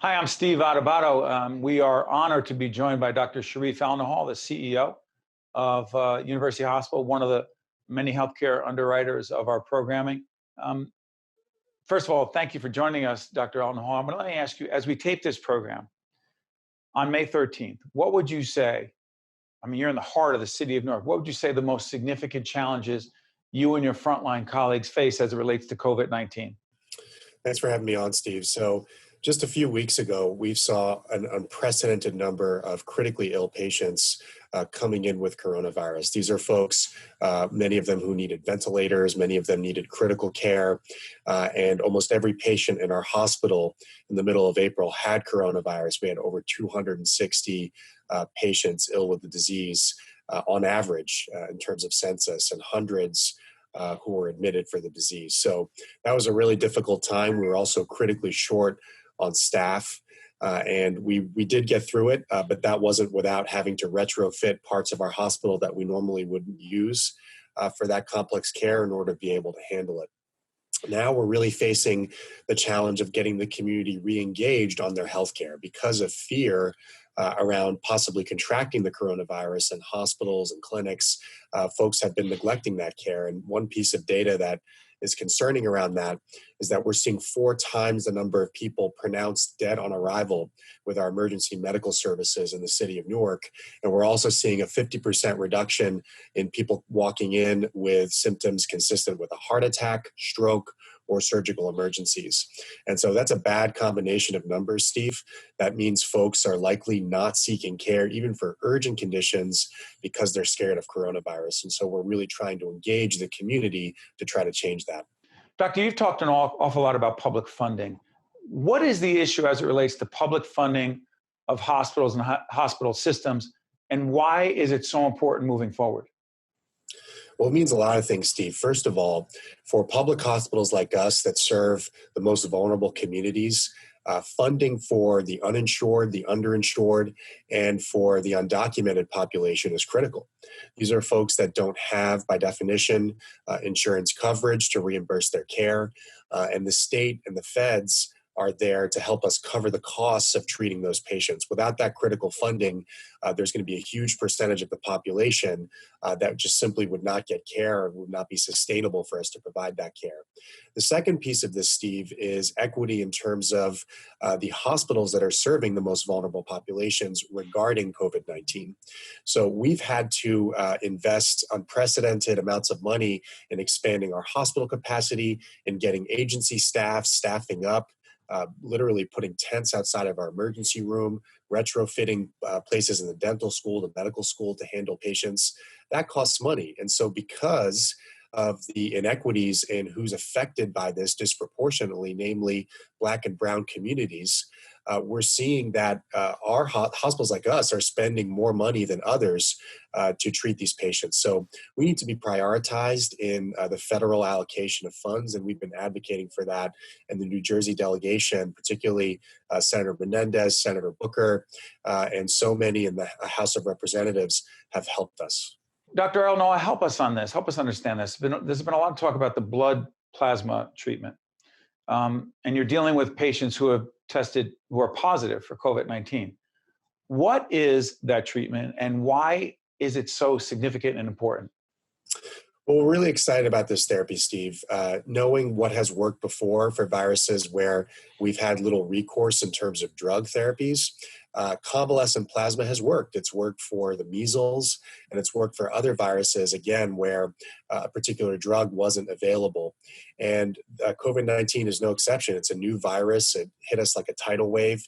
Hi, I'm Steve Adubato. We are honored to be joined by Dr. Shereef Elnahal, the CEO of University Hospital, one of the many healthcare underwriters of our programming. Um, First of all, thank you for joining us, Dr. Elnahal. But let me ask you, as we tape this program on May 13th, what would you say? I mean, you're in the heart of the city of Newark. What would you say the most significant challenges you and your frontline colleagues face as it relates to COVID-19? Thanks for having me on, Steve. So just a few weeks ago, we saw an unprecedented number of critically ill patients coming in with coronavirus. These are folks, many of them who needed ventilators, many of them needed critical care, and almost every patient in our hospital in the middle of April had coronavirus. We had over 260 patients ill with the disease on average in terms of census, and hundreds who were admitted for the disease. So that was a really difficult time. We were also critically short on staff, and we did get through it, but that wasn't without having to retrofit parts of our hospital that we normally wouldn't use for that complex care in order to be able to handle it. Now we're really facing the challenge of getting the community re-engaged on their healthcare because of fear around possibly contracting the coronavirus in hospitals and clinics. Folks have been neglecting that care. And one piece of data that is concerning around that is that we're seeing 4 times the number of people pronounced dead on arrival with our emergency medical services in the city of Newark. And we're also seeing a 50% reduction in people walking in with symptoms consistent with a heart attack, stroke, or surgical emergencies. And so that's a bad combination of numbers, Steve. That means folks are likely not seeking care, even for urgent conditions, because they're scared of coronavirus. And so we're really trying to engage the community to try to change that. Doctor, you've talked an awful lot about public funding. What is the issue as it relates to public funding of hospitals and hospital systems, and why is it so important moving forward? Well, it means a lot of things, Steve. First of all, for public hospitals like us that serve the most vulnerable communities, funding for the uninsured, the underinsured, and for the undocumented population is critical. These are folks that don't have, by definition, insurance coverage to reimburse their care, and the state and the feds are there to help us cover the costs of treating those patients. Without that critical funding, there's going to be a huge percentage of the population that just simply would not get care and would not be sustainable for us to provide that care. The second piece of this, Steve, is equity in terms of the hospitals that are serving the most vulnerable populations regarding COVID-19. So we've had to invest unprecedented amounts of money in expanding our hospital capacity, in getting agency staff staffing up, literally putting tents outside of our emergency room, retrofitting places in the dental school, the medical school to handle patients. That costs money. And so because of the inequities in who's affected by this disproportionately, namely Black and brown communities, we're seeing that our hospitals like us are spending more money than others to treat these patients. So we need to be prioritized in the federal allocation of funds, and we've been advocating for that. And the New Jersey delegation, particularly Senator Menendez, Senator Booker, and so many in the House of Representatives have helped us. Dr. Elnahal, help us on this. Help us understand this. There's been a lot of talk about the blood plasma treatment. And you're dealing with patients who have tested, who are positive for COVID-19. What is that treatment and why is it so significant and important? Well, we're really excited about this therapy, Steve. Knowing what has worked before for viruses where we've had little recourse in terms of drug therapies, convalescent plasma has worked. It's worked for the measles, and it's worked for other viruses, again, where a particular drug wasn't available. And COVID-19 is no exception. It's a new virus. It hit us like a tidal wave.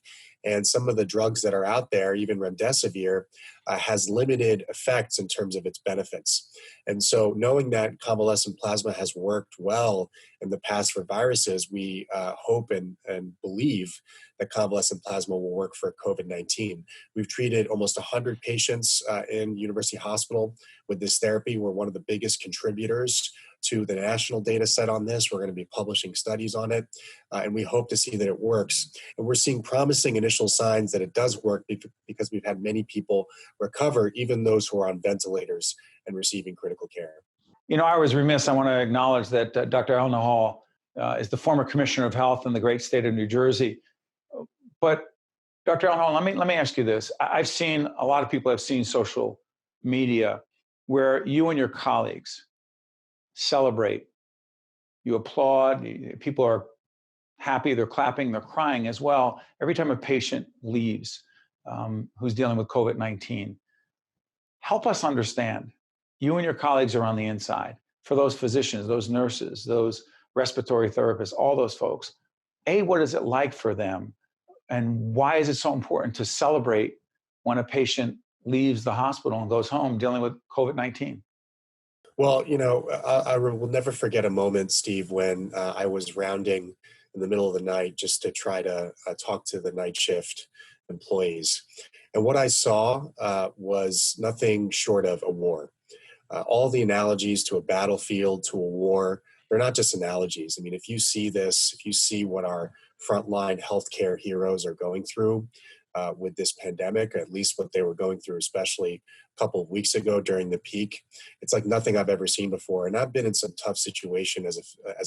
And some of the drugs that are out there, even remdesivir, has limited effects in terms of its benefits. And so knowing that convalescent plasma has worked well in the past for viruses, we hope and believe that convalescent plasma will work for COVID-19. We've treated almost 100 patients in University Hospital with this therapy. We're one of the biggest contributors to the national data set on this. We're going to be publishing studies on it, and we hope to see that it works. And we're seeing promising initial signs that it does work because we've had many people recover, even those who are on ventilators and receiving critical care. You know, I was remiss. I want to acknowledge that Dr. Elnahal is the former Commissioner of Health in the great state of New Jersey. But Dr. Elnahal, let me ask you this. I've seen a lot of people have seen social media where you and your colleagues celebrate, you applaud, people are happy, they're clapping, they're crying as well every time a patient leaves who's dealing with COVID-19. Help us understand. You and your colleagues are on the inside. For those physicians, those nurses, those respiratory therapists, all those folks, A, what is it like for them? And why is it so important to celebrate when a patient leaves the hospital and goes home dealing with COVID-19? Well, I will never forget a moment, Steve, when I was rounding in the middle of the night just to try to talk to the night shift employees. And what I saw was nothing short of a war. All the analogies to a battlefield, to a war, they're not just analogies. I mean, if you see this, if you see what our frontline healthcare heroes are going through with this pandemic, at least what they were going through, especially a couple of weeks ago during the peak, it's like nothing I've ever seen before. And I've been in some tough situation as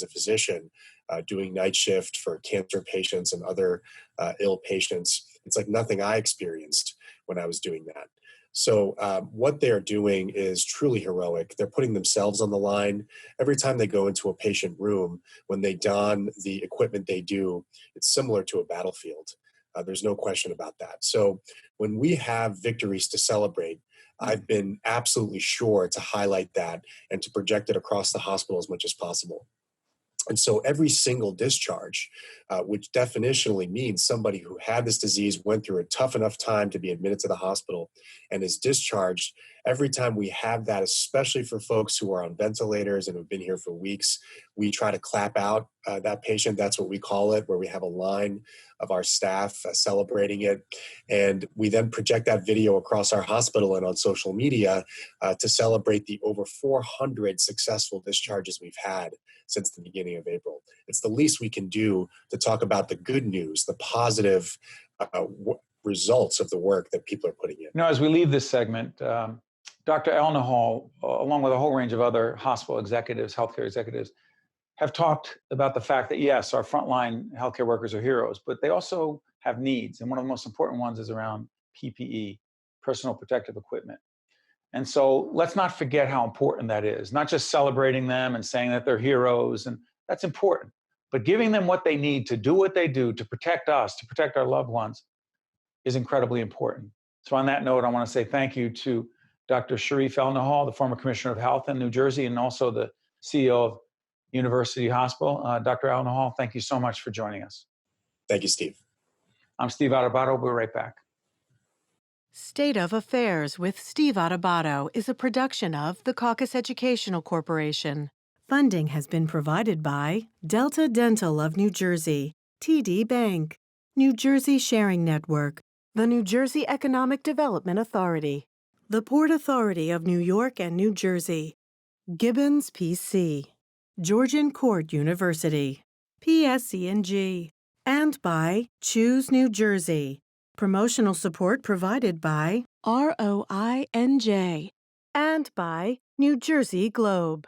a physician doing night shift for cancer patients and other ill patients. It's like nothing I experienced when I was doing that. So what they're doing is truly heroic. They're putting themselves on the line. Every time they go into a patient room, when they don the equipment they do, it's similar to a battlefield. There's no question about that. So when we have victories to celebrate, I've been absolutely sure to highlight that and to project it across the hospital as much as possible. And so every single discharge, which definitionally means somebody who had this disease, went through a tough enough time to be admitted to the hospital and is discharged, every time we have that, especially for folks who are on ventilators and have been here for weeks, we try to clap out that patient. That's what we call it, where we have a line of our staff celebrating it. And we then project that video across our hospital and on social media to celebrate the over 400 successful discharges we've had since the beginning of April. It's the least we can do to talk about the good news, the positive results of the work that people are putting in. As we leave this segment, Dr. Elnahal, along with a whole range of other hospital executives, healthcare executives, have talked about the fact that, yes, our frontline healthcare workers are heroes, but they also have needs. And one of the most important ones is around PPE, personal protective equipment. And so let's not forget how important that is, not just celebrating them and saying that they're heroes, and that's important, but giving them what they need to do what they do to protect us, to protect our loved ones is incredibly important. So on that note, I want to say thank you to Dr. Shereef Elnahal, the former Commissioner of Health in New Jersey, and also the CEO of University Hospital. Dr. Elnahal, thank you so much for joining us. Thank you, Steve. I'm Steve Adubato. We'll be right back. State of Affairs with Steve Adubato is a production of the Caucus Educational Corporation. Funding has been provided by Delta Dental of New Jersey, TD Bank, New Jersey Sharing Network, the New Jersey Economic Development Authority, the Port Authority of New York and New Jersey, Gibbons PC, Georgian Court University, PSE&G, and by Choose New Jersey. Promotional support provided by ROINJ and by New Jersey Globe.